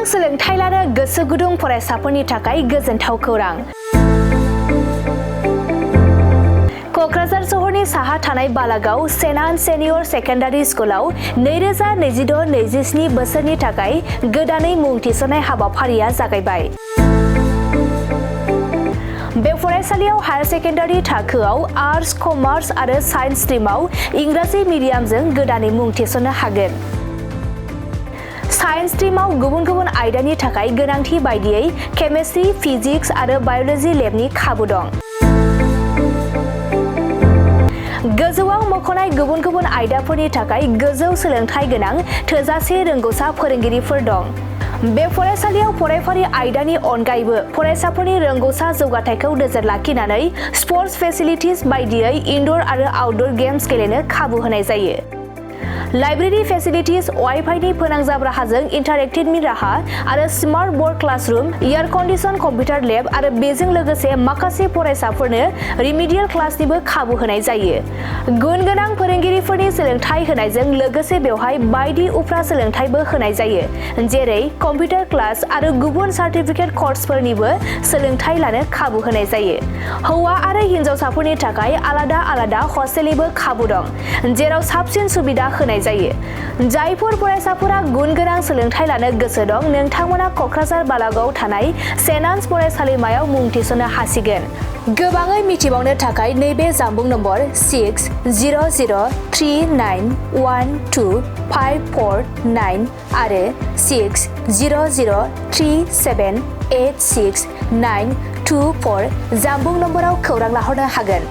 सोलोंथाइ लानो गोसो गुदुं फरायसाफोरनि थाखाय गोजोनथाव खौरां। क'क्राझार सहरनि साहा थानाय बालागाव सेन्ट आन सेनियर सेकेन्डारि स्कुलाव 2026-27 बोसोरनि थाखाय गोदानै मुं थिसननाय हाबाफारिया जागायबाय। बे फरायसालियाव हायार सेकेन्डारि थाखोआव आर्टस, कमार्स आरो साइन्स स्ट्रिमाव इंराजि मिडियामजों गोदानै मुं थिसननो हागोन। साइन्स स्ट्रिमाव गुबुन गुबुन आयदानि थाखाय गोनांथि बायदियै केमिस्ट्रि, फिजिक्स आरो बाय'ल'जि लेबनि खाबु दं। गोजौआव मख'नाय गुबुन गुबुन आयदाफोरनि थाखाय गोजौ सोलोंथाइ गोनां थोजासे रोंग'सा फोरोंगिरिफोर दं। बे फरायसालियाव फरायफारि आयदानि अनगायैबो फरायसाफोरनि रोंग'सा जौगाथायखौ नोजोर लाखिनानै स्पर्ट्स फेसिलिटिज बायदियै इनड'र आरो आउटड'र गेम्स गेलेनो खाबु होनाय जायो। लाइब्रेरि फेसिलिटिज, वाइफाइनि फोनांजाब राहाजों इन्टारेक्टिभनि राहा आरो smart board classroom, air condition computer lab आरो बेजों लोगोसे माखासे फरायसाफोरनो रिमिडियेल क्लासनिबो खाबु होनाय जायो। गुन गोनां फोरोंगिरिफोरनि सोलोंथाइ होनायजों लोगोसे बेवहाय बायदि उफ्रा सोलोंथाइबो होनाय जायो, जेरै कम्पिउटार क्लास आरो गुबुन सार्टिफिकेट कर्सफोरनिबो सोलोंथाइ लानो खाबु होनाय जायो। हौवा आरो हिन्जावसाफोरनि थाखाय आलादा आलादा हस्टेलनिबो खाबु दं, जेराव साबसिन सुबिदा होनाय जायो। जायफोर फरायसाफोरा गुन गोनां सोलोंथाइ लानो गोसो दं, नोंथांमोना क'क्राझार बालागावआव थानाय सेन्ट आन्स फरायसालिमायाव मुं थिसननो हासिगोन। गोबाङै मिथिबावनो थाखाय नैबे जानबुं नम्बर 6003912549 आरो 6003786924 जानबुं नम्बराव खौरां लाहरनो हागोन।